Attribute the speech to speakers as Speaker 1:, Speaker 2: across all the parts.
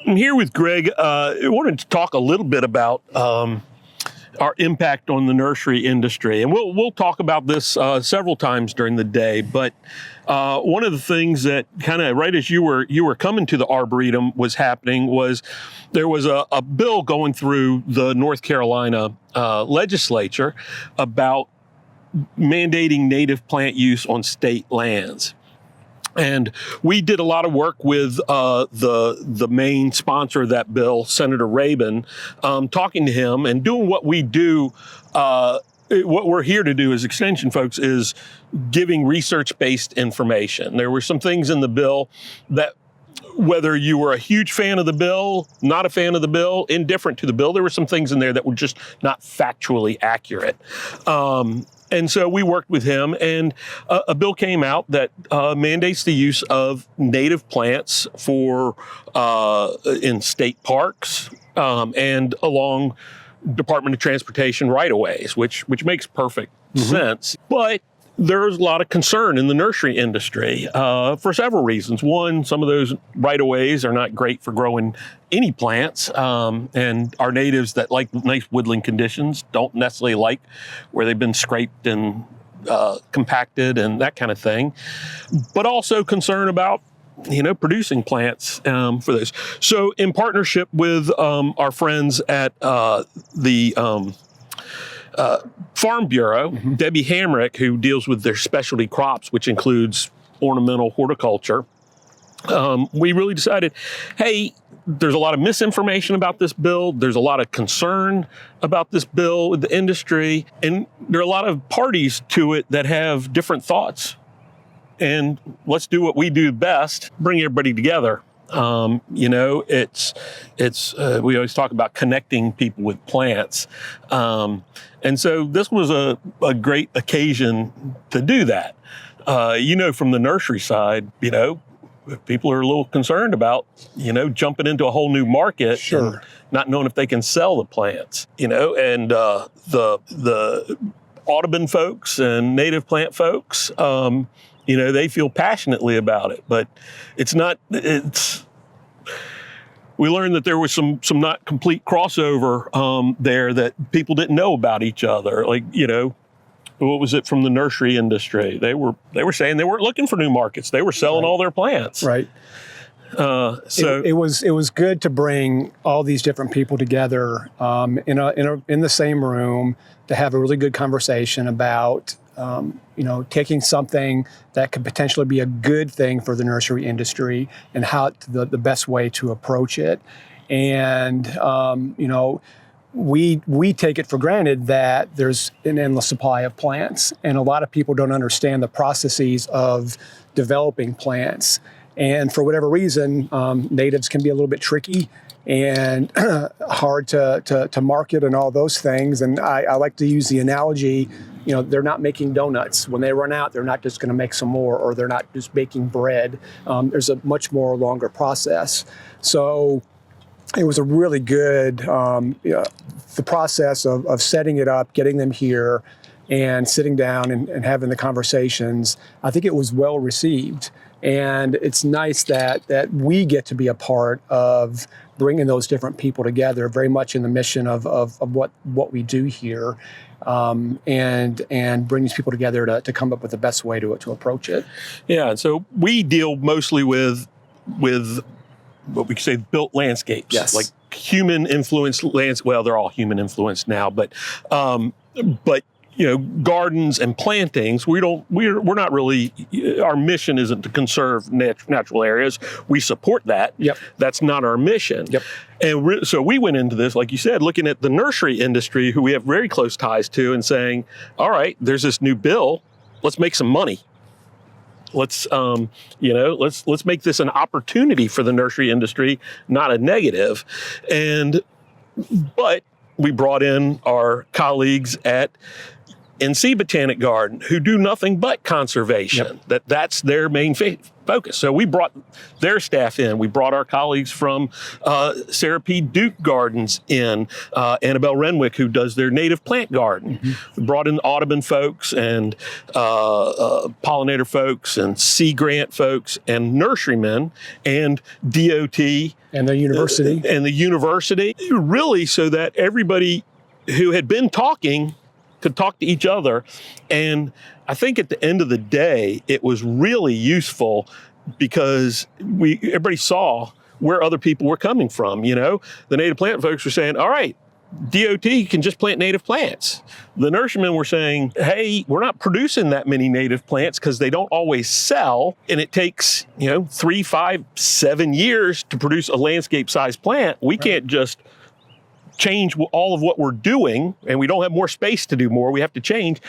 Speaker 1: I'm here with Greg. I wanted to talk a little bit about our impact on the nursery industry, and we'll talk about this several times during the day. But one of the things that kind of right as you were coming to the Arboretum was happening was there was a bill going through the North Carolina legislature about mandating native plant use on state lands. And we did a lot of work with the main sponsor of that bill, Senator Rabin, talking to him and doing what we do. What we're here to do as Extension folks is giving research-based information. There were some things in the bill that, whether you were a huge fan of the bill, not a fan of the bill, indifferent to the bill, there were some things in there that were just not factually accurate. And so we worked with him, and a bill came out that mandates the use of native plants for in state parks and along Department of Transportation right-of-ways, which makes perfect sense. But there's a lot of concern in the nursery industry for several reasons. One, some of those right-of-ways are not great for growing any plants, and our natives that like nice woodland conditions don't necessarily like where they've been scraped and compacted and that kind of thing. But also concern about producing plants for those. So in partnership with our friends at the Farm Bureau, Debbie Hamrick, who deals with their specialty crops, which includes ornamental horticulture, we really decided, hey, there's a lot of misinformation about this bill. There's a lot of concern about this bill with the industry. And there are a lot of parties to it that have different thoughts. And let's do what we do best, bring everybody together. It's we always talk about connecting people with plants. And so this was a great occasion to do that. From the nursery side, people are a little concerned about, jumping into a whole new market.
Speaker 2: Sure.
Speaker 1: And not knowing if they can sell the plants, and the Audubon folks and native plant folks, they feel passionately about it, but we learned that there was some not complete crossover there, that people didn't know about each other. Like, what was it from the nursery industry? They were saying they weren't looking for new markets. They were selling all their plants.
Speaker 2: Right.
Speaker 1: So
Speaker 2: it was good to bring all these different people together in the same room to have a really good conversation about taking something that could potentially be a good thing for the nursery industry and how the best way to approach it. And we take it for granted that there's an endless supply of plants, and a lot of people don't understand the processes of developing plants. And for whatever reason, natives can be a little bit tricky and hard to market and all those things. And I like to use the analogy, they're not making donuts. When they run out, they're not just going to make some more, or they're not just baking bread. There's a much more longer process. So it was a really good, the process of setting it up, getting them here, and sitting down and having the conversations. I think it was well received. And it's nice that we get to be a part of bringing those different people together, very much in the mission of what we do here, and bring these people together to come up with the best way to approach it.
Speaker 1: Yeah, and so we deal mostly with what we could say built landscapes.
Speaker 2: Yes.
Speaker 1: Like human influenced lands. Well, they're all human influenced now, but gardens and plantings, we're not really, our mission isn't to conserve natural areas. We support that.
Speaker 2: Yep.
Speaker 1: That's not our mission.
Speaker 2: Yep.
Speaker 1: And so we went into this, like you said, looking at the nursery industry, who we have very close ties to, and saying, all right, there's this new bill, let's make some money. Let's make this an opportunity for the nursery industry, not a negative. But we brought in our colleagues at NC Botanic Garden, who do nothing but conservation. That's their main focus. So we brought their staff in. We brought our colleagues from Sarah P. Duke Gardens in, Annabelle Renwick, who does their native plant garden. We brought in Audubon folks and pollinator folks and Sea Grant folks and nurserymen and DOT.
Speaker 2: And the university.
Speaker 1: Really so that everybody who had been talking could talk to each other. And I think at the end of the day, it was really useful because everybody saw where other people were coming from. You know, the native plant folks were saying, all right, DOT can just plant native plants. The nurserymen were saying, hey, we're not producing that many native plants because they don't always sell. And it takes, 3, 5, 7 years to produce a landscape-sized plant. We can't just change all of what we're doing, and we don't have more space to do more. We have to change.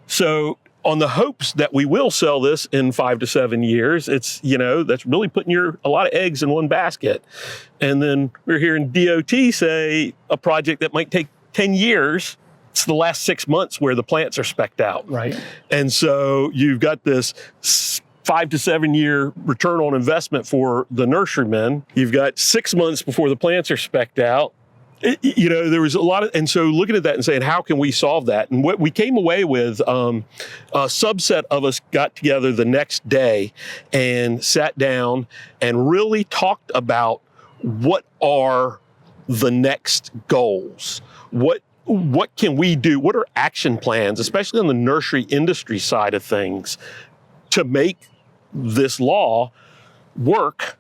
Speaker 1: So on the hopes that we will sell this in 5 to 7 years, it's, that's really putting a lot of eggs in one basket. And then we're hearing DOT say a project that might take 10 years, it's the last 6 months where the plants are spec'd out.
Speaker 2: Right.
Speaker 1: And so you've got this 5 to 7 year return on investment for the nurserymen. You've got 6 months before the plants are spec'd out. There was a lot of, and so looking at that and saying, how can we solve that? And what we came away with, a subset of us got together the next day and sat down and really talked about what are the next goals? What can we do? What are action plans, especially on the nursery industry side of things, to make this law work,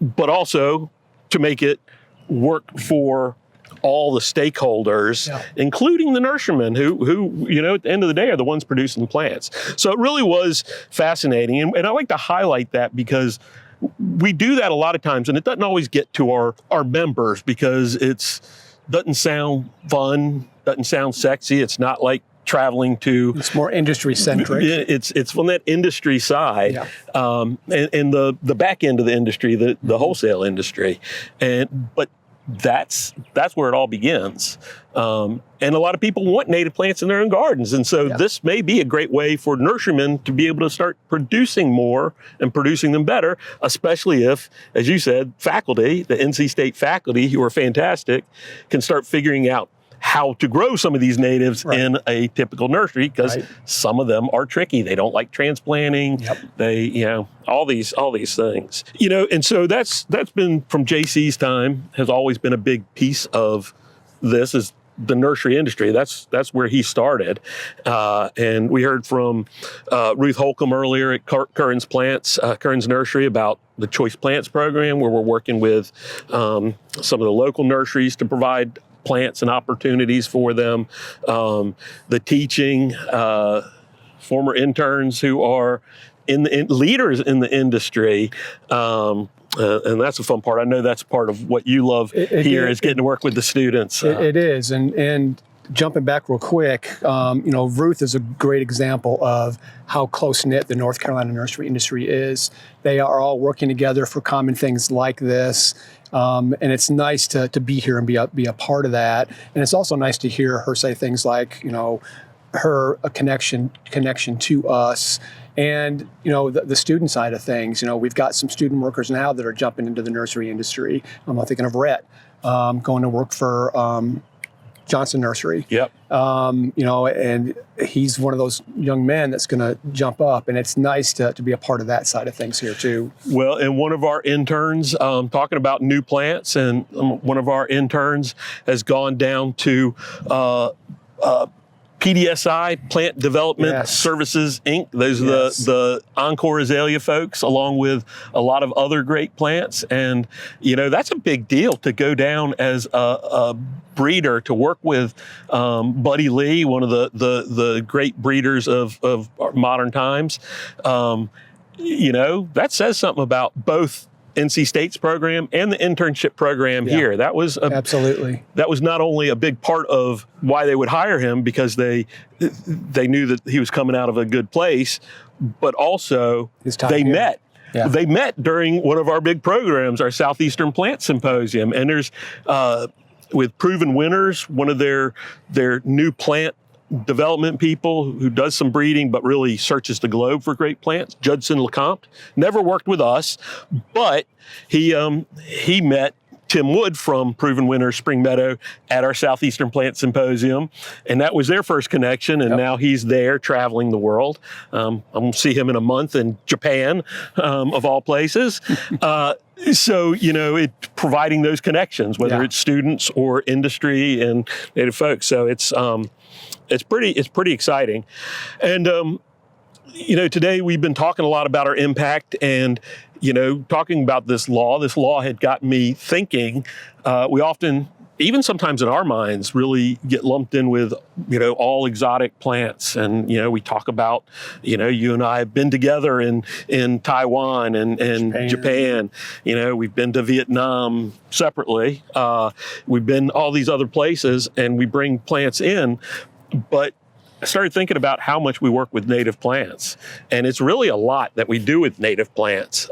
Speaker 1: but also to make it work for all the stakeholders, including the nurserymen who, at the end of the day are the ones producing the plants. So it really was fascinating. And I like to highlight that because we do that a lot of times, and it doesn't always get to our members because doesn't sound fun, doesn't sound sexy. It's not like traveling to.
Speaker 2: It's more industry centric.
Speaker 1: It's from that industry side, and the back end of the industry, the wholesale industry, but that's where it all begins. And a lot of people want native plants in their own gardens, and so this may be a great way for nurserymen to be able to start producing more and producing them better, especially if, as you said, faculty, the NC State faculty, who are fantastic, can start figuring out how to grow some of these natives in a typical nursery, because some of them are tricky. They don't like transplanting. They, all these things. And so that's been from JC's time, has always been a big piece of this, is the nursery industry. That's where he started. And we heard from Ruth Holcomb earlier at Curran's Nursery about the Choice Plants program, where we're working with some of the local nurseries to provide plants and opportunities for them. The teaching, former interns who are leaders in the industry. And that's a fun part. I know that's part of what you love is getting to work with the students.
Speaker 2: It is. And jumping back real quick, Ruth is a great example of how close-knit the North Carolina nursery industry is. They are all working together for common things like this. And it's nice to be here and be a part of that. And it's also nice to hear her say things like, her connection to us. And, the student side of things, we've got some student workers now that are jumping into the nursery industry. I'm thinking of Rhett, going to work for Johnson Nursery. And he's one of those young men that's going to jump up, and it's nice to be a part of that side of things here too. Well,
Speaker 1: and one of our interns, talking about new plants, and one of our interns has gone down to PDSI, Plant Development Services, Inc. Those are the Encore Azalea folks, along with a lot of other great plants. And, that's a big deal to go down as a breeder, to work with Buddy Lee, one of the great breeders of modern times. That says something about both NC State's program and the internship program here. That was
Speaker 2: absolutely.
Speaker 1: That was not only a big part of why they would hire him, because they knew that he was coming out of a good place, but also they met. They met during one of our big programs, our Southeastern Plant Symposium, and there's with Proven Winners, one of their new plant development people who does some breeding, but really searches the globe for great plants. Judson LeCompte never worked with us, but he met Tim Wood from Proven Winner Spring Meadow at our Southeastern Plant Symposium, and that was their first connection, and now he's there traveling the world. I'm going to see him in a month in Japan, of all places. So, providing those connections, whether it's students or industry and native folks. So it's pretty exciting. And, today we've been talking a lot about our impact and, talking about this law. This law had gotten me thinking. We often, even sometimes in our minds, really get lumped in with, all exotic plants. And, we talk about, you and I have been together in Taiwan and Japan. We've been to Vietnam separately. We've been all these other places and we bring plants in. But I started thinking about how much we work with native plants, and it's really a lot that we do with native plants.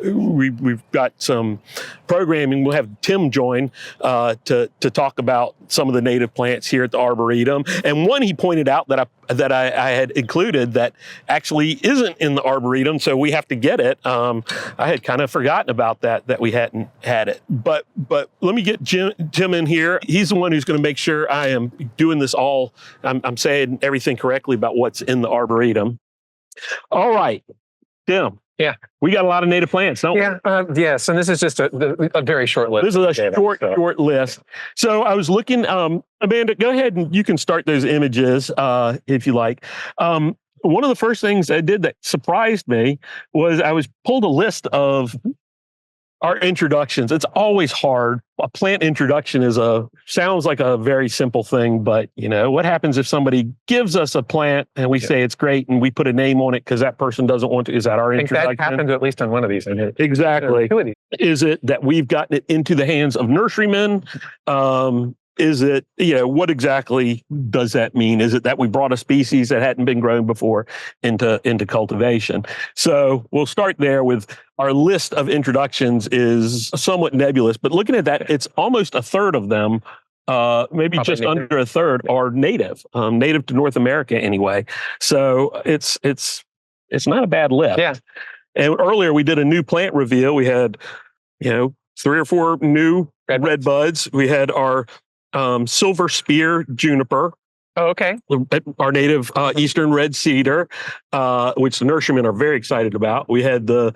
Speaker 1: We've got some programming. We'll have Tim join to talk about some of the native plants here at the Arboretum. And one he pointed out that I had included that actually isn't in the Arboretum, so we have to get it. I had kind of forgotten about that we hadn't had it. But let me get Tim in here. He's the one who's going to make sure I am doing this all. I'm saying everything correctly about what's in the Arboretum. All right, Tim.
Speaker 3: Yeah.
Speaker 1: We got a lot of native plants, don't we?
Speaker 3: Yes, and this is just a very short list.
Speaker 1: This is a short list. So I was looking, Amanda, go ahead and you can start those images if you like. One of the first things I did that surprised me was I pulled a list of our introductions. It's always hard. A plant introduction sounds like a very simple thing, but what happens if somebody gives us a plant and we say it's great and we put a name on it because that person doesn't want to? Is that our introduction? I think
Speaker 3: that happened at least on one of these.
Speaker 1: Exactly. Is it that we've gotten it into the hands of nurserymen? Is it, what exactly does that mean? Is it that we brought a species that hadn't been grown before into cultivation? So we'll start there with our list of introductions is somewhat nebulous, but looking at that, it's almost a third of them, maybe probably just under a third are native to North America anyway. So it's not a bad list.
Speaker 3: Yeah.
Speaker 1: And earlier we did a new plant reveal. We had, 3 or 4 new redbuds. We had our silver spear juniper.
Speaker 3: Oh, okay.
Speaker 1: Our native eastern red cedar, which the nurserymen are very excited about. We had the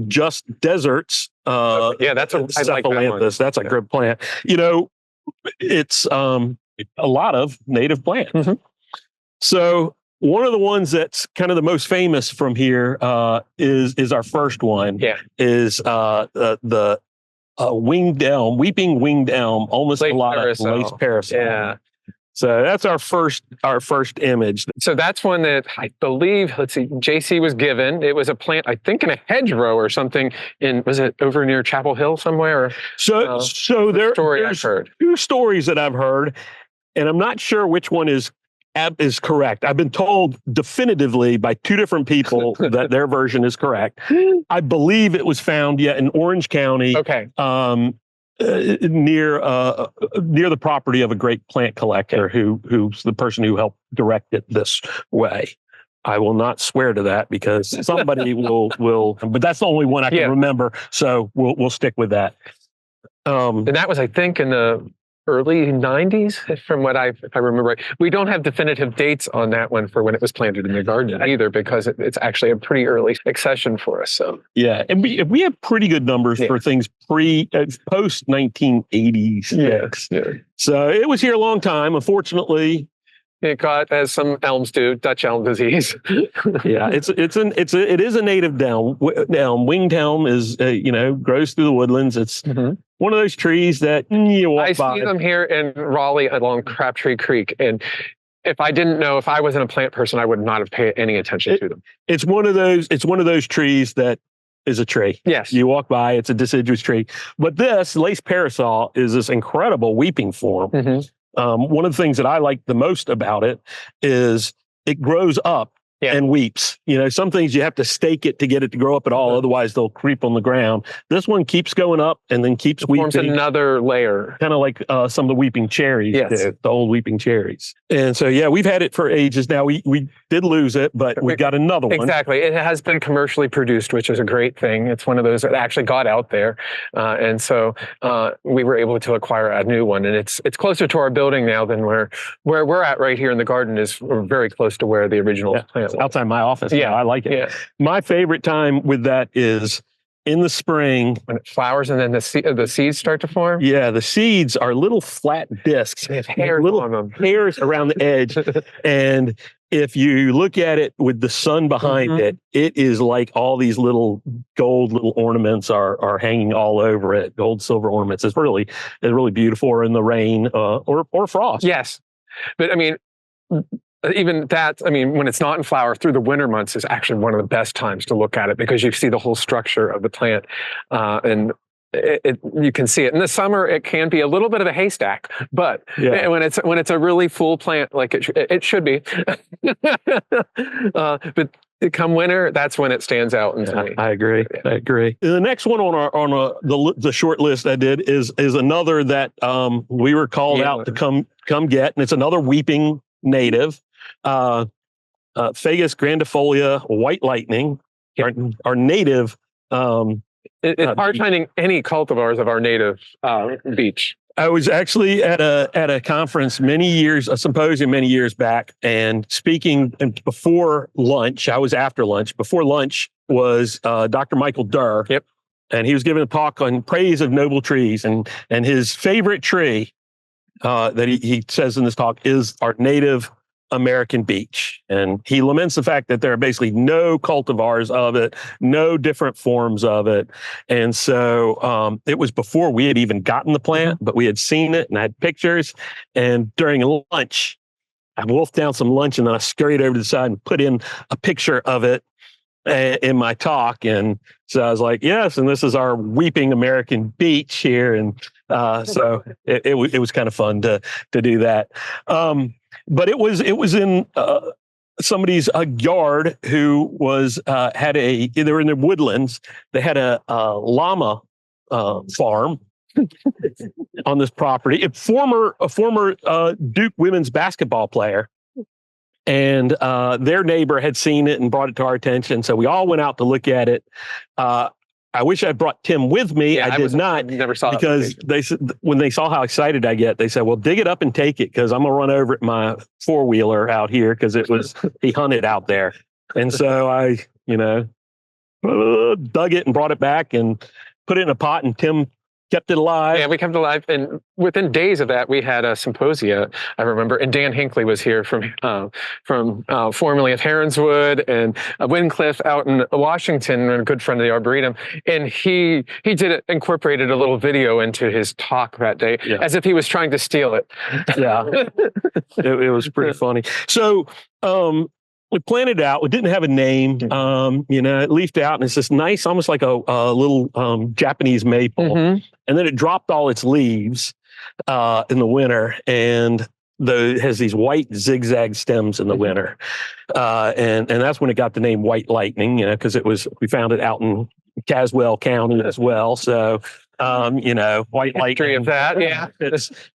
Speaker 1: just deserts.
Speaker 3: That's I like that one.
Speaker 1: That's a good plant. It's a lot of native plants. Mm-hmm. So one of the ones that's kind of the most famous from here is our first one. Yeah. Is the winged elm, weeping winged elm, almost a lot of lace parasol. Yeah. So that's our first image.
Speaker 3: So that's one that I believe, JC was given. It was a plant, I think, in a hedgerow or something. Was it over near Chapel Hill somewhere?
Speaker 1: So there's 2 stories that I've heard, and I'm not sure which one is correct. I've been told definitively by 2 different people that their version is correct. I believe it was found in Orange County. Okay. Near the property of a great plant collector who's the person who helped direct it this way. I will not swear to that because somebody will, but that's the only one I can remember. So we'll stick with that.
Speaker 3: And that was, I think, in the early 90s, from what if I remember right. We don't have definitive dates on that one for when it was planted in the garden either, because it's actually a pretty early accession for us. So
Speaker 1: and we have pretty good numbers for things post 1986. Yeah. So it was here a long time. Unfortunately,
Speaker 3: it got, as some elms do, Dutch elm disease.
Speaker 1: It is a native elm. Winged elm is grows through the woodlands. It's one of those trees that you walk by.
Speaker 3: I see them here in Raleigh along Crabtree Creek, and if I didn't know, if I wasn't a plant person, I would not have paid any attention to them.
Speaker 1: It's one of those trees that is a tree.
Speaker 3: Yes,
Speaker 1: you walk by, it's a deciduous tree. But this lace parasol is this incredible weeping form. Mm-hmm. One of the things that I like the most about it is it grows up and weeps. You know, some things you have to stake it to get it to grow up at all. Otherwise, they'll creep on the ground. This one keeps going up and then keeps weeping.
Speaker 3: Forms another layer.
Speaker 1: Kind of like some of the weeping cherries, the old weeping cherries. And so, yeah, we've had it for ages now. We did lose it, but we got another one.
Speaker 3: Exactly. It has been commercially produced, which is a great thing. It's one of those that actually got out there. And so we were able to acquire a new one. And it's closer to our building now than where we're at right here in the garden is we're very close to where the original plant was.
Speaker 1: Outside my office. Yeah, I like it.
Speaker 3: Yeah.
Speaker 1: My favorite time with that is in the spring.
Speaker 3: When it flowers and then the seeds start to form?
Speaker 1: Yeah, the seeds are little flat discs.
Speaker 3: They have hairs
Speaker 1: little
Speaker 3: on them.
Speaker 1: hairs around the edge. And if you look at it with the sun behind it, it is like all these little gold little ornaments are hanging all over it. Gold, silver ornaments. It's really beautiful, or in the rain or frost.
Speaker 3: Yes. But I mean, even that, I mean, when it's not in flower through the winter months is actually one of the best times to look at it because you see the whole structure of the plant. And you can see it. In the summer, it can be a little bit of a haystack, but when it's a really full plant, like it should be. But come winter, that's when it stands out.
Speaker 1: I agree. I agree. The next one on the short list I did is another that we were called out to come get, and it's another weeping native. Fagus grandifolia white lightning, our native.
Speaker 3: It's hard finding any cultivars of our native beech.
Speaker 1: I was actually at a conference a symposium many years back, and speaking before lunch. I was after lunch. Before lunch was Dr. Michael Durr.
Speaker 3: Yep.
Speaker 1: And he was giving a talk on praise of noble trees, and his favorite tree that he says in this talk is our native American beech. And he laments the fact that there are basically no cultivars of it, no different forms of it. And so it was before we had even gotten the plant, but we had seen it and I had pictures. And during lunch, I wolfed down some lunch and then I scurried over to the side and put in a picture of it in my talk. And so I was like, yes, and this is our weeping American beech here. And so it was kind of fun to do that. But it was in somebody's yard who was they were in the woodlands. They had a llama farm on this property. A former Duke women's basketball player, and their neighbor had seen it and brought it to our attention. So we all went out to look at it. I wish I brought Tim with me.
Speaker 3: Yeah,
Speaker 1: I did not,
Speaker 3: never saw
Speaker 1: because they said when they saw how excited I get, they said, "Well, dig it up and take it because I'm gonna run over it in my 4-wheeler out here because he hunted out there." And so I, dug it and brought it back and put it in a pot, and Tim kept it alive.
Speaker 3: Yeah, we kept it alive, and within days of that, we had a symposia. I remember, and Dan Hinckley was here from formerly of Heronswood and Wincliffe out in Washington, and a good friend of the Arboretum. And he incorporated a little video into his talk that day, as if he was trying to steal it.
Speaker 1: Yeah, it was pretty funny. So. We planted it out. We didn't have a name. It leafed out, and it's this nice, almost like a little Japanese maple. And then it dropped all its leaves in the winter, and it has these white zigzag stems in the winter. And that's when it got the name White Lightning, because we found it out in Caswell County as well. So, White Lightning
Speaker 3: of that, yeah,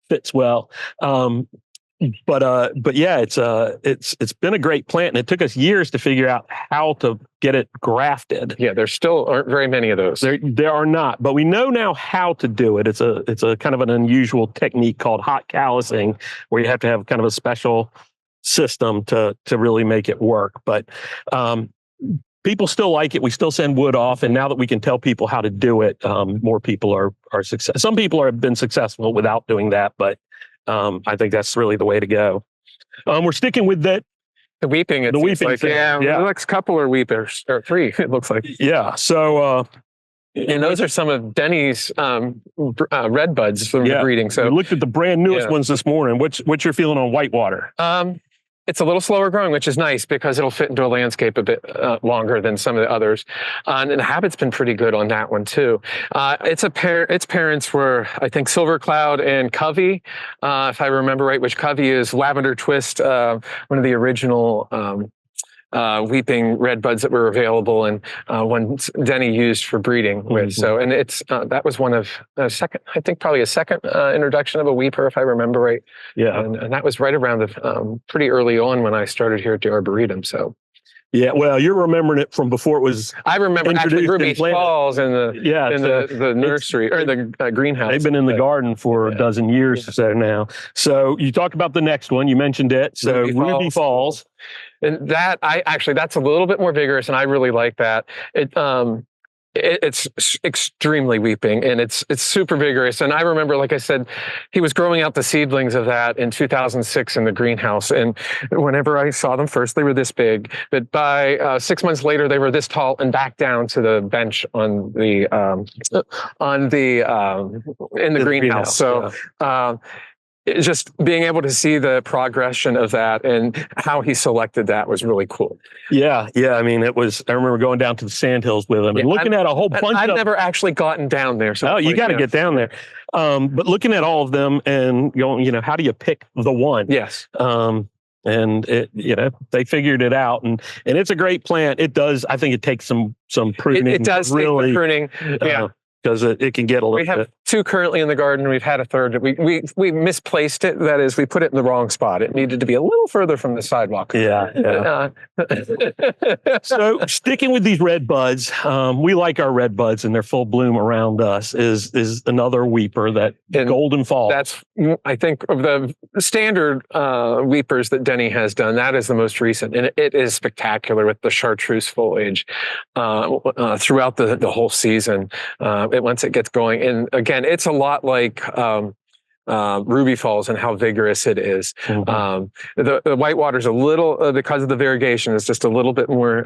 Speaker 1: fits well. But yeah, it's been a great plant, and it took us years to figure out how to get it grafted.
Speaker 3: Yeah, there still aren't very many of those.
Speaker 1: There are not, but we know now how to do it. It's a kind of an unusual technique called hot callousing, where you have to have kind of a special system to really make it work. But people still like it. We still send wood off, and now that we can tell people how to do it, more people are successful. Some people have been successful without doing that, but I think that's really the way to go. We're sticking with that.
Speaker 3: The weeping.
Speaker 1: The weeping
Speaker 3: like,
Speaker 1: thing.
Speaker 3: Yeah. The next couple are weepers, or 3. It looks like.
Speaker 1: Yeah. So.
Speaker 3: And those are some of Denny's redbuds from the breeding. So
Speaker 1: we looked at the brand newest ones this morning. What's your feeling on Whitewater?
Speaker 3: It's a little slower growing, which is nice because it'll fit into a landscape a bit longer than some of the others. And the habit's been pretty good on that one too. Its parents were, I think, Silver Cloud and Covey, if I remember right, which Covey is Lavender Twist, one of the original weeping redbuds that were available and ones Denny used for breeding with. So, and it's that was one of probably a second introduction of a weeper, if I remember right.
Speaker 1: Yeah.
Speaker 3: And that was right around the pretty early on when I started here at the Arboretum. So.
Speaker 1: Yeah, well, you're remembering it from before it was.
Speaker 3: I remember actually Ruby Falls in the nursery or the greenhouse.
Speaker 1: They've been in the garden for a dozen years or so now. So you talked about the next one. You mentioned it. So Ruby Falls.
Speaker 3: And that that's a little bit more vigorous, and I really like that. It's extremely weeping, and it's super vigorous. And I remember, like I said, he was growing out the seedlings of that in 2006 in the greenhouse. And whenever I saw them first, they were this big. But by 6 months later, they were this tall and back down to the bench in the greenhouse. So. Just being able to see the progression of that and how he selected that was really cool.
Speaker 1: Yeah. I mean, I remember going down to the sandhills with him and looking at a whole bunch.
Speaker 3: I've never actually gotten down there. So
Speaker 1: you got to get down there. But looking at all of them and going, how do you pick the one?
Speaker 3: Yes.
Speaker 1: And they figured it out, and it's a great plant. It does. I think it takes some pruning.
Speaker 3: It does really take pruning. Yeah.
Speaker 1: Because it can get a little bit.
Speaker 3: We have 2 currently in the garden. We've had a third. We misplaced it. That is, we put it in the wrong spot. It needed to be a little further from the sidewalk.
Speaker 1: Yeah. So sticking with these red buds, we like our red buds and their full bloom around us is another weeper Golden Fall.
Speaker 3: That's, I think, of the standard weepers that Denny has done. That is the most recent, and it is spectacular with the chartreuse foliage throughout the whole season. Once it gets going, and again, it's a lot like Ruby Falls and how vigorous it is. Mm-hmm. The Whitewater's a little, because of the variegation, is just a little bit more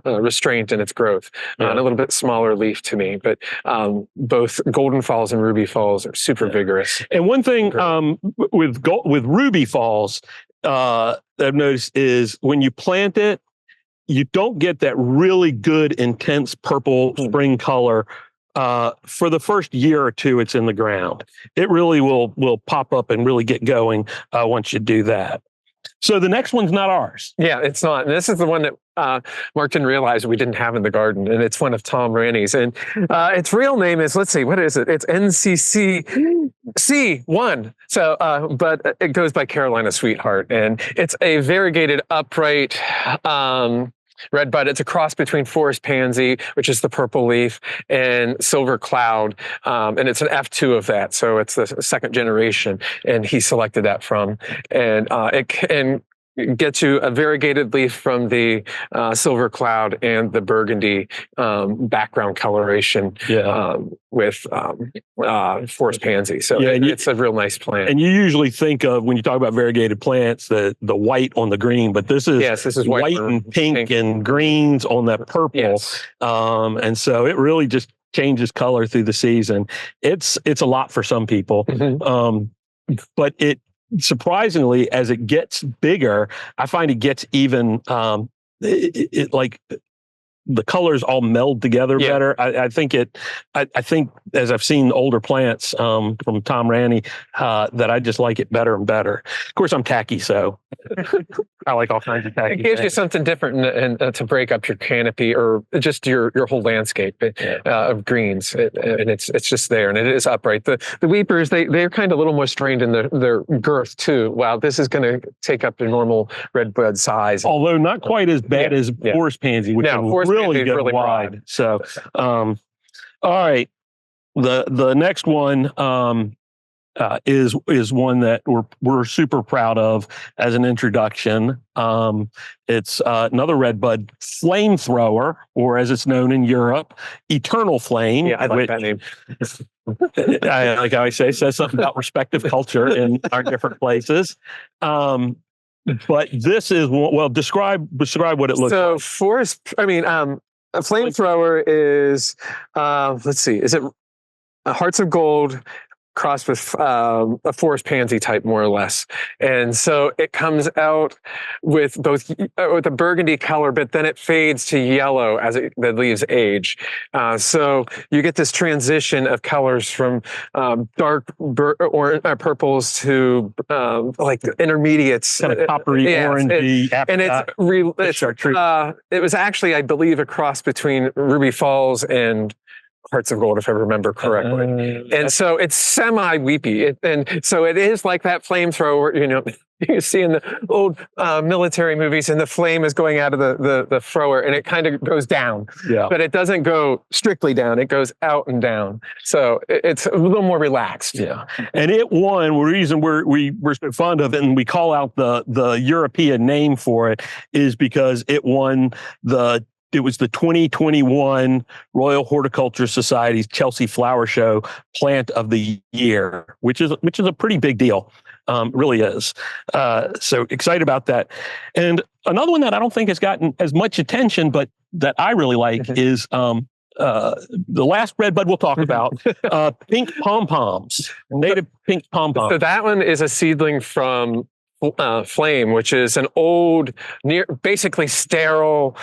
Speaker 3: restraint in its growth, and a little bit smaller leaf to me. But both Golden Falls and Ruby Falls are super vigorous.
Speaker 1: And one thing with Ruby Falls I've noticed is when you plant it, you don't get that really good, intense purple spring color. For the first year or two it's in the ground. It really will pop up and really get going once you do that. So the next one's not ours.
Speaker 3: Yeah, it's not. And this is the one that Mark didn't realize we didn't have in the garden, and it's one of Tom Raney's. And its real name is, let's see, what is it? It's NCC1. So, but it goes by Carolina Sweetheart, and it's a variegated upright Redbud. It's a cross between forest pansy, which is the purple leaf, and silver cloud, and it's an F2 of that. So it's the second generation, and he selected that from, and it can get you a variegated leaf from the silver cloud and the burgundy background coloration with forest pansy. So it's a real nice plant.
Speaker 1: And you usually think of, when you talk about variegated plants, the white on the green, but this is white and pink and greens on that purple.
Speaker 3: Yes.
Speaker 1: And so it really just changes color through the season. It's a lot for some people. Mm-hmm. But surprisingly, as it gets bigger, I find it gets even like the colors all meld together better. I think as I've seen older plants from Tom Raney, that I just like it better and better. Of course, I'm tacky, so I like all kinds of tacky.
Speaker 3: It gives you something different and to break up your canopy or just your whole landscape of greens. And it's just there, and it is upright. The weepers, they're kind of a little more strained in their girth too. Wow, this is going to take up the normal redbud size.
Speaker 1: Although not quite as bad as forest pansy, which can really go wide. Broad. So, all right, the next one is one that we're super proud of as an introduction. It's another redbud, Flamethrower, or as it's known in Europe, Eternal Flame.
Speaker 3: Yeah, I like that name.
Speaker 1: Like how I say, says something about respective culture in our different places. But this is, describe what it looks like.
Speaker 3: So a Flamethrower is, let's see, is it Hearts of Gold, crossed with a forest pansy type, more or less. And so it comes out with both with a burgundy color, but then it fades to yellow as the leaves age. So you get this transition of colors from dark purples to like intermediates,
Speaker 1: kind of coppery, orangey,
Speaker 3: it was actually, I believe, a cross between Ruby Falls and Hearts of Gold, if I remember correctly. And so it's semi-weepy. And so it is like that flamethrower, you know, you see in the old military movies, and the flame is going out of the thrower, and it kind of goes down.
Speaker 1: Yeah.
Speaker 3: But it doesn't go strictly down. It goes out and down. So it's a little more relaxed.
Speaker 1: Yeah. And it won. The reason we're so fond of it, and we call out the European name for it, is because it won it was the 2021 Royal Horticulture Society's Chelsea Flower Show Plant of the Year, which is a pretty big deal. Really is. So excited about that. And another one that I don't think has gotten as much attention, but that I really like is the last Redbud we'll talk about, pink pom-poms, native pink pom-poms.
Speaker 3: So that one is a seedling from Flame, which is an old, basically sterile,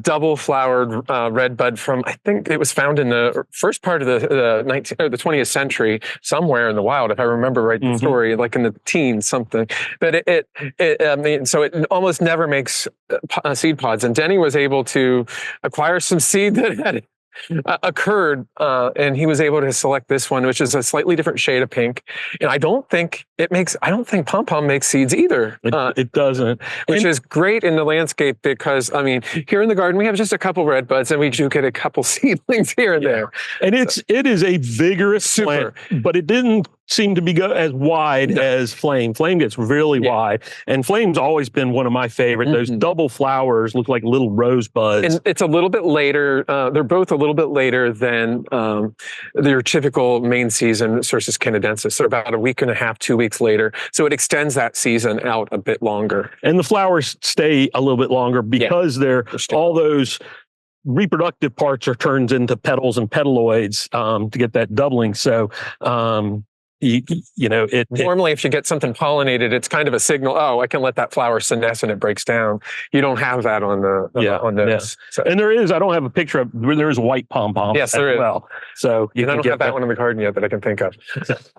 Speaker 3: double-flowered redbud from, I think it was found in the first part of the 20th century, somewhere in the wild, if I remember right the story, like in the teens, something. But I mean, so it almost never makes seed pods. And Denny was able to acquire some seed that had occurred, and he was able to select this one, which is a slightly different shade of pink. And I don't think pom-pom makes seeds either.
Speaker 1: It doesn't.
Speaker 3: Which is great in the landscape because, I mean, here in the garden, we have just a couple redbuds, and we do get a couple seedlings here and there.
Speaker 1: And it is a vigorous plant, but it didn't seem to be as wide as Flame. Flame gets really wide, and Flame's always been one of my favorite. Those double flowers look like little rosebuds.
Speaker 3: And it's a little bit later. They're both a little bit later than their typical main season Cercis canadensis. They're about a week and a half, 2 weeks later. So it extends that season out a bit longer.
Speaker 1: And the flowers stay a little bit longer because they're all those reproductive parts are turned into petals and petaloids to get that doubling. So normally if you get something pollinated, it's kind of a signal, I can let that flower senesce and it breaks down. You don't have that on on this. Yeah. So, and I don't have a picture of, there is white pom-pom as well. So
Speaker 3: I don't have that one in the garden yet that I can think of.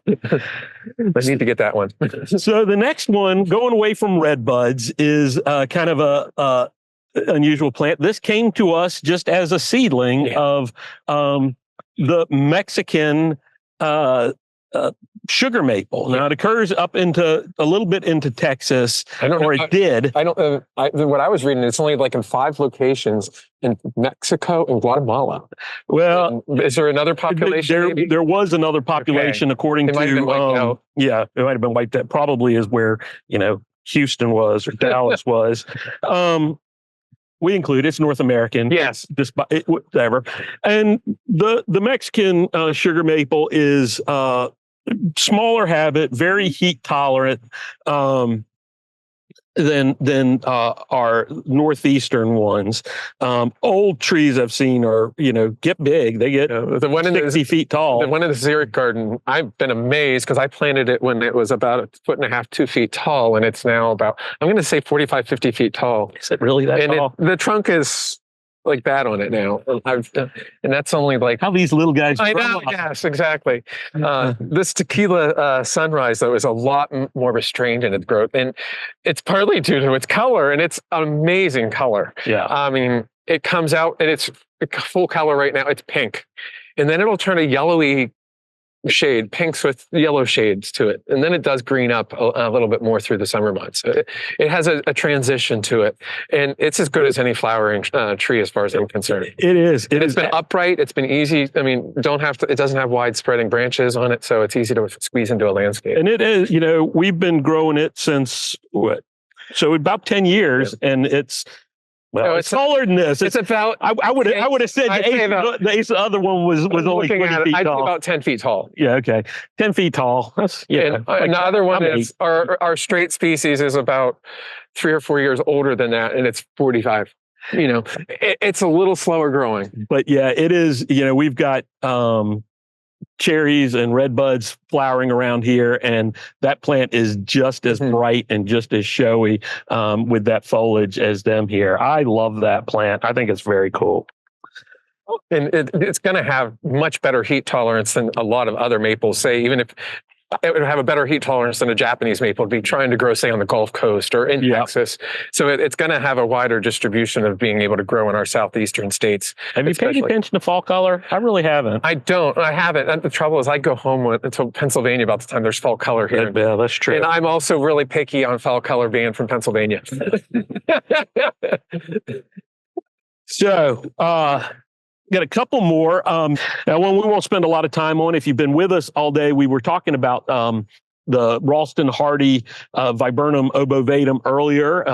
Speaker 3: I need to get that one.
Speaker 1: So the next one, going away from redbuds, is kind of a unusual plant. This came to us just as a seedling of the Mexican sugar maple. Now it occurs up into a little bit into Texas, it did.
Speaker 3: I don't know. What I was reading, it's only like in 5 locations in Mexico and Guatemala.
Speaker 1: Well,
Speaker 3: is there another population?
Speaker 1: There was another population, according to.
Speaker 3: It
Speaker 1: might have been wiped out. Probably is where Houston was or Dallas was. We include it's North American.
Speaker 3: Yes,
Speaker 1: whatever. And the Mexican sugar maple is smaller habit, very heat tolerant than our northeastern ones. Old trees I've seen are get big. They get
Speaker 3: the one
Speaker 1: 60 feet tall.
Speaker 3: The one in the Xeric garden, I've been amazed because I planted it when it was about 1.5 feet, 2 feet tall, and it's now about, I'm going to say 45, 50 feet tall.
Speaker 1: Is it really that tall?
Speaker 3: The trunk is like that on it now. And that's only like
Speaker 1: how these little guys
Speaker 3: I know. Yes, exactly. This Tequila Sunrise, though, is a lot more restrained in its growth, and it's partly due to its color, and it's amazing color.
Speaker 1: Yeah,
Speaker 3: I mean, it comes out and it's full color right now. It's pink, and then it'll turn a yellowy shade, pinks with yellow shades to it, and then it does green up a little bit more through the summer months. It has a transition to it, and it's as good as any flowering tree as far as I'm concerned.
Speaker 1: It is.
Speaker 3: It's been upright. It's been easy. I mean, it doesn't have wide spreading branches on it, so it's easy to squeeze into a landscape.
Speaker 1: And it is. We've been growing it since what? So about 10 years, and it's. Well, it's taller than this.
Speaker 3: It's about.
Speaker 1: I would have said the other one was only 20 feet tall.
Speaker 3: About 10 feet tall.
Speaker 1: Yeah, okay, 10 feet tall. That's
Speaker 3: And the other one is our straight species is about 3 or 4 years older than that, and it's 45. It's a little slower growing.
Speaker 1: But yeah, it is. We've got cherries and redbuds flowering around here, and that plant is just as bright and just as showy with that foliage as them here. I love that plant. I think it's very cool.
Speaker 3: And it's going to have much better heat tolerance than a lot of other maples. Say, even if it would have a better heat tolerance than a Japanese maple, it'd be trying to grow, say, on the Gulf Coast or in Texas. So it's going to have a wider distribution of being able to grow in our southeastern states.
Speaker 1: Have you paid attention to fall color? I really haven't.
Speaker 3: I don't. I haven't. And the trouble is, I go home to Pennsylvania about the time there's fall color here.
Speaker 1: Yeah, that's true.
Speaker 3: And I'm also really picky on fall color being from Pennsylvania.
Speaker 1: So, got a couple more. Now, one we won't spend a lot of time on. If you've been with us all day, we were talking about the Ralston hardy viburnum obovatum earlier,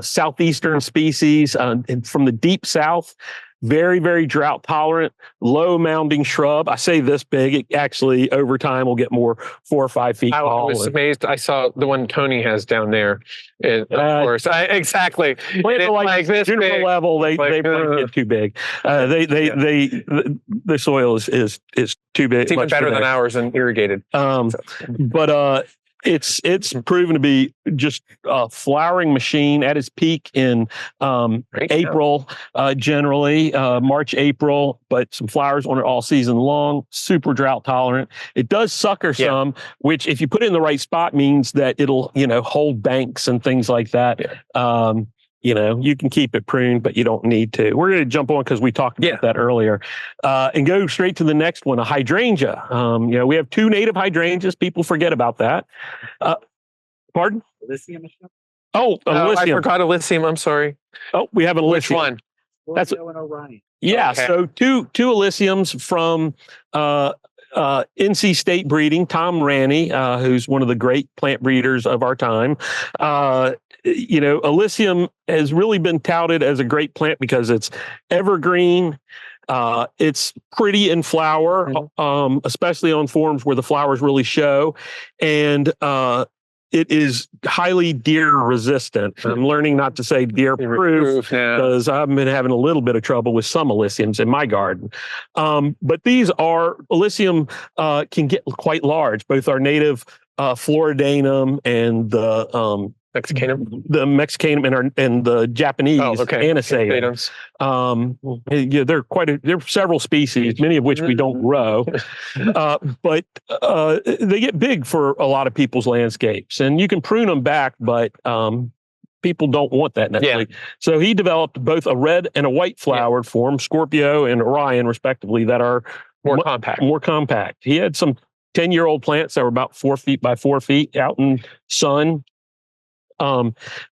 Speaker 1: southeastern species and from the deep south. Very, very drought tolerant, low mounding shrub. I say this big. It actually, over time, will get more 4 or 5 feet tall.
Speaker 3: I was amazed. I saw the one Tony has down there. And of course, exactly.
Speaker 1: Like this general level, they get too big. The soil is too big.
Speaker 3: It's even better than ours and irrigated.
Speaker 1: But it's proven to be just a flowering machine at its peak in April, generally March, April, but some flowers on it all season long. Super drought tolerant. It does sucker some, which if you put it in the right spot means that it'll hold banks and things like that. You can keep it pruned, but you don't need to. We're going to jump on because we talked about that earlier, and go straight to the next one, a hydrangea. We have 2 native hydrangeas. People forget about that. Pardon?
Speaker 4: Elysium.
Speaker 1: Oh, Elysium.
Speaker 3: I forgot Elysium. I'm sorry.
Speaker 1: Oh, we have an Elysium.
Speaker 3: Which one?
Speaker 1: That's
Speaker 4: Orion.
Speaker 1: Yeah.
Speaker 3: Okay.
Speaker 1: So two Elysiums from NC State breeding. Tom Ranney, who's one of the great plant breeders of our time. Elysium has really been touted as a great plant because it's evergreen. It's pretty in flower, especially on forms where the flowers really show. And it is highly deer resistant. I'm learning not to say deer proof because I've been having a little bit of trouble with some Elysiums in my garden. But these Elysium can get quite large, both our native Floridanum and the Mexicanum and the Japanese anisatum. There are several species, many of which we don't grow, but they get big for a lot of people's landscapes, and you can prune them back, but people don't want that necessarily. So he developed both a red and a white flowered form, Scorpio and Orion, respectively, that are
Speaker 3: more compact.
Speaker 1: More compact. He had some 10-year-old plants that were about 4 feet by 4 feet out in sun.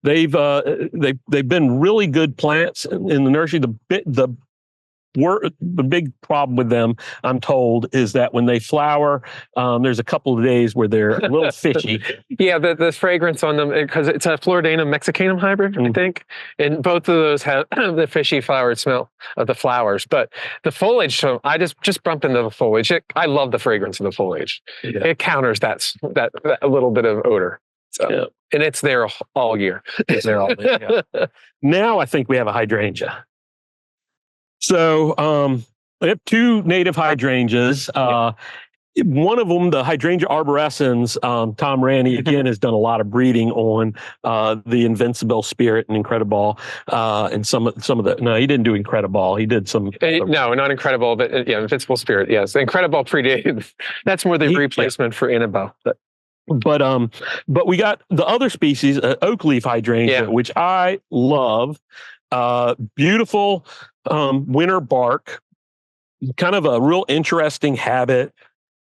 Speaker 1: They've been really good plants in the nursery. The big problem with them, I'm told, is that when they flower, there's a couple of days where they're a little fishy.
Speaker 3: The fragrance on them, because it's a Floridanum Mexicanum hybrid, I think, and both of those have the fishy flowered smell of the flowers. But the foliage, so I just bumped into the foliage. I love the fragrance of the foliage. It counters that a little bit of odor. So, and it's there all year.
Speaker 1: It's there all year. Now I think we have a hydrangea. So we have 2 native hydrangeas. One of them, the hydrangea arborescens, Tom Ranney, again, has done a lot of breeding on the Invincible Spirit and Incredible. And some of the, no, he didn't do Incredible. He did some.
Speaker 3: No, not Incredible, but Invincible Spirit. Yes. Incredible predated. That's more the replacement for Annabelle.
Speaker 1: But we got the other species, Oakleaf hydrangea, which I love. Beautiful winter bark, kind of a real interesting habit.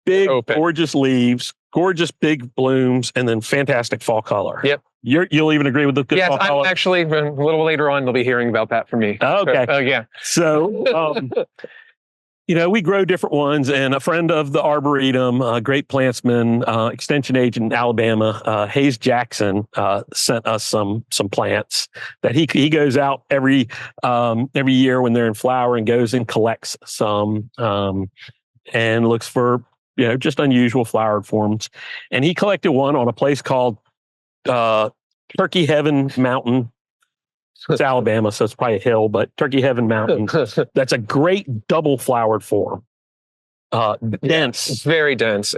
Speaker 1: Big, gorgeous leaves, gorgeous big blooms, and then fantastic fall color.
Speaker 3: Yep.
Speaker 1: You'll even agree with the good fall color?
Speaker 3: I'm actually, a little later on, they'll be hearing about that from me.
Speaker 1: Oh, okay.
Speaker 3: So,
Speaker 1: we grow different ones, and a friend of the Arboretum, great plantsman, extension agent in Alabama, Hayes Jackson, sent us some plants that he goes out every year when they're in flower and goes and collects some and looks for just unusual flowered forms. And he collected one on a place called Turkey Heaven Mountain. It's Alabama, so it's probably a hill, but Turkey Heaven Mountain. That's a great double flowered form. dense.
Speaker 3: It's very dense.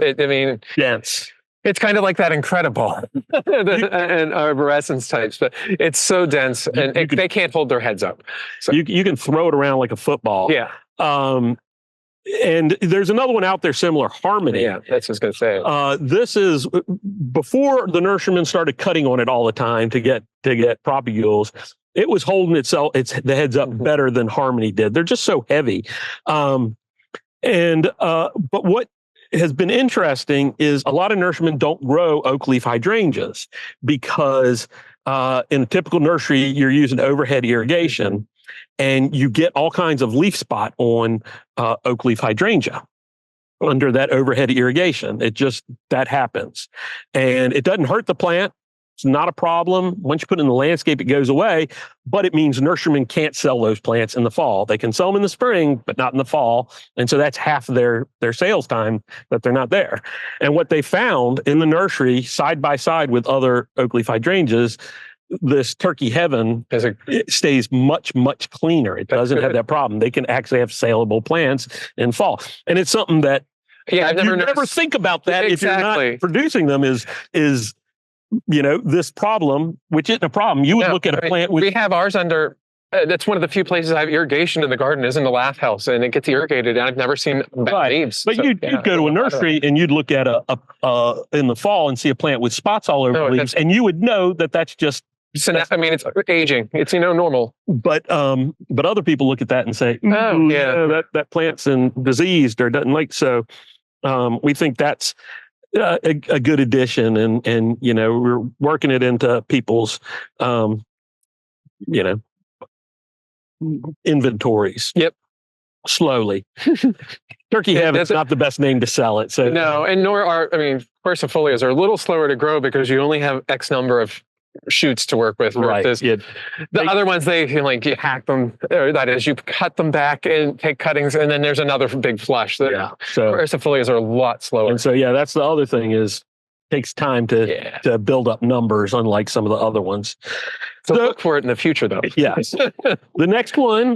Speaker 1: Dense.
Speaker 3: It's kind of like that Incredible and arborescence types, but it's so dense and they can't hold their heads up. So
Speaker 1: You can throw it around like a football.
Speaker 3: yeah.
Speaker 1: And there's another one out there similar, Harmony.
Speaker 3: Yeah, that's what I was going to say.
Speaker 1: This is before the nurserymen started cutting on it all the time to get propagules. It was holding the heads up better than Harmony did. They're just so heavy. But what has been interesting is a lot of nurserymen don't grow Oakleaf hydrangeas because in a typical nursery, you're using overhead irrigation and you get all kinds of leaf spot on Oakleaf hydrangea under that overhead irrigation. That happens. And it doesn't hurt the plant. It's not a problem. Once you put it in the landscape, it goes away, but it means nurserymen can't sell those plants in the fall. They can sell them in the spring, but not in the fall. And so that's half of their sales time that they're not there. And what they found in the nursery, side by side with other Oakleaf hydrangeas, this turkey heaven it stays much, much cleaner. It doesn't have that problem. They can actually have saleable plants in fall. And it's something that
Speaker 3: I've
Speaker 1: never think about that if you're not producing them is this problem, which isn't a problem. You would look at a plant with...
Speaker 3: We have ours under... that's one of the few places I have irrigation in the garden is in the lath house, and it gets irrigated, and I've never seen bad leaves.
Speaker 1: But you'd go to a nursery and you'd look at in the fall and see a plant with spots all over the leaves, and you would know that that's just...
Speaker 3: it's aging. It's normal.
Speaker 1: But other people look at that and say, that plant's diseased or doesn't like so. We think that's a good addition, and we're working it into people's inventories.
Speaker 3: Yep.
Speaker 1: Slowly. Turkey heaven's not the best name to sell it. So
Speaker 3: no, and nor are quercifolias are a little slower to grow because you only have X number of shoots to work with.
Speaker 1: Right.
Speaker 3: The other ones, you hack them. That is, you cut them back and take cuttings, and then there's another big flush. So quercifolias are a lot slower.
Speaker 1: And so that's the other thing is takes time to build up numbers, unlike some of the other ones.
Speaker 3: So look for it in the future, though.
Speaker 1: Yes. The next one,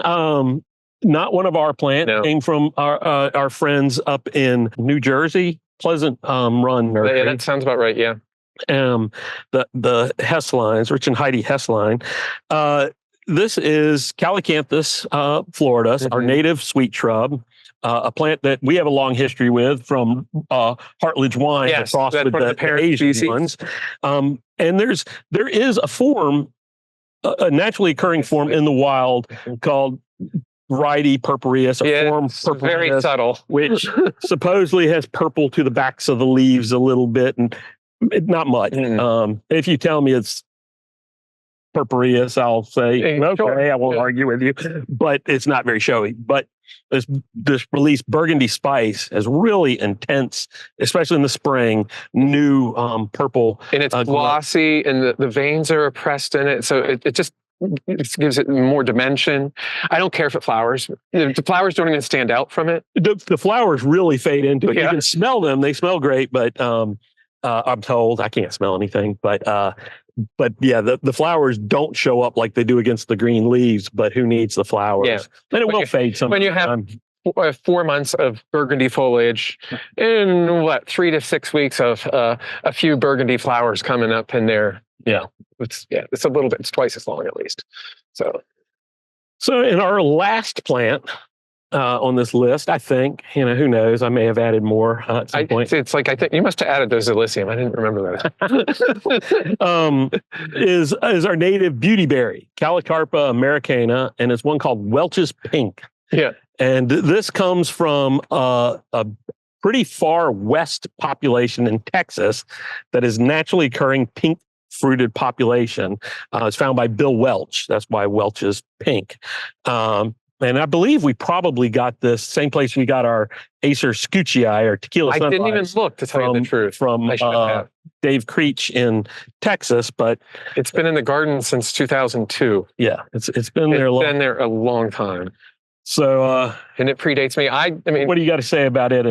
Speaker 1: not one of our plant, came from our friends up in New Jersey, Pleasant Run Nursery.
Speaker 3: Yeah, that sounds about right. Yeah.
Speaker 1: The Hess lines, Rich and Heidi Hess line. This is Calycanthus floridas, our native sweet shrub, a plant that we have a long history with from Hartledge wine across with the Asian ones. And there is a form, a naturally occurring form in the wild called variety purpureus, form purpureus,
Speaker 3: very subtle,
Speaker 1: which supposedly has purple to the backs of the leaves a little bit, and not much. If you tell me it's purpureus, I'll say, okay, I won't argue with you, but it's not very showy. But this released Burgundy spice is really intense, especially in the spring, new purple.
Speaker 3: And it's glossy, and the veins are oppressed in it. So it just gives it more dimension. I don't care if it flowers. The flowers don't even stand out from it.
Speaker 1: The flowers really fade into it. You can smell them. They smell great, but I'm told I can't smell anything, but the flowers don't show up like they do against the green leaves, but who needs the flowers?
Speaker 3: Yeah.
Speaker 1: And it will fade sometime.
Speaker 3: When you have 4 months of burgundy foliage and 3 to 6 weeks of a few burgundy flowers coming up in there. It's a little bit, it's twice as long at least. So
Speaker 1: in our last plant, on this list, I think, who knows? I may have added more at some point.
Speaker 3: It's like, I think you must have added those Elysium. I didn't remember that.
Speaker 1: Is our native beautyberry, Calicarpa americana, and it's one called Welch's Pink.
Speaker 3: Yeah.
Speaker 1: And this comes from a pretty far west population in Texas that is naturally occurring pink fruited population. It's found by Bill Welch. That's why Welch's Pink. And I believe we probably got this same place we got our Acer Scuccii or Tequila Sunrise.
Speaker 3: I didn't even look, to tell you the truth.
Speaker 1: From Dave Creech in Texas, but
Speaker 3: it's been in the garden since 2002.
Speaker 1: Yeah, it's been there. It's
Speaker 3: been there a long time.
Speaker 1: So
Speaker 3: and it predates me. I mean,
Speaker 1: what do you got to say about it?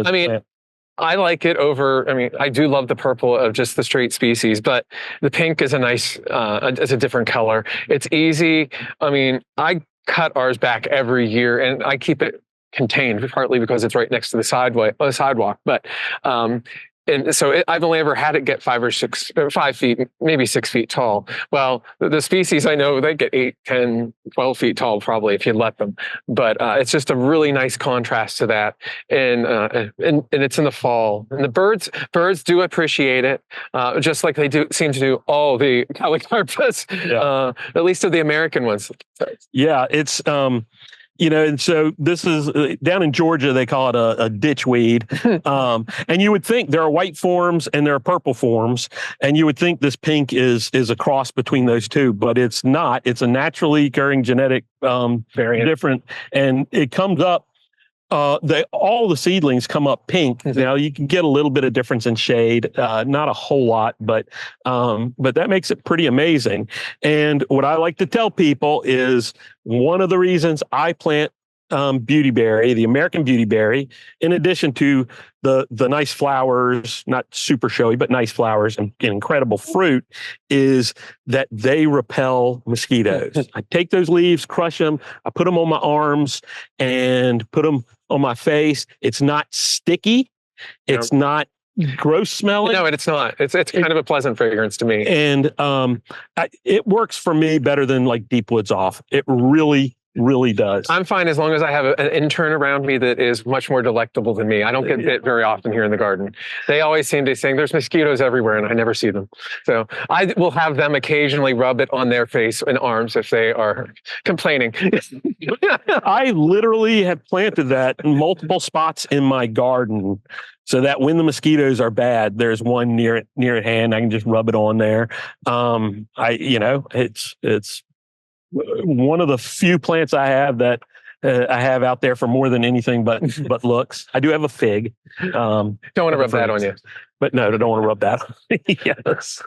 Speaker 3: I like it over. I do love the purple of just the straight species, but the pink is a nice. It's a different color. It's easy. I cut ours back every year, and I keep it contained, partly because it's right next to the sidewalk. But and so I've only ever had it get 5 feet, maybe 6 feet tall. Well, the species I know, they get 8, 10, 12 feet tall probably if you let them. But it's just a really nice contrast to that. And it's in the fall. And the birds do appreciate it, just like they do seem to do all the polycarpus, at least of the American ones.
Speaker 1: Yeah, it's and so this is down in Georgia, they call it a ditchweed. And you would think there are white forms and there are purple forms, and you would think this pink is a cross between those two, but it's not. It's a naturally occurring genetic variant, different, and it comes up. All the seedlings come up pink. Now you can get a little bit of difference in shade, not a whole lot, but that makes it pretty amazing. And what I like to tell people is one of the reasons I plant beautyberry, the American beautyberry, in addition to the nice flowers, not super showy, but nice flowers and incredible fruit, is that they repel mosquitoes. I take those leaves, crush them, I put them on my arms and put them on my face. It's not sticky. It's not gross smelling.
Speaker 3: No, it's not. It's kind of a pleasant fragrance to me.
Speaker 1: And it works for me better than like Deep Woods Off. It really does.
Speaker 3: I'm fine as long as I have an intern around me that is much more delectable than me. I don't get bit very often here in the garden. They always seem to be saying there's mosquitoes everywhere, and I never see them. So I will have them occasionally rub it on their face and arms if they are complaining.
Speaker 1: I literally have planted that in multiple spots in my garden, so that when the mosquitoes are bad, there's one near at hand. I can just rub it on there. It's one of the few plants I have that I have out there for more than anything but looks. I do have a fig.
Speaker 3: Don't want to rub that on you.
Speaker 1: But no, I don't want to rub that on. Yes.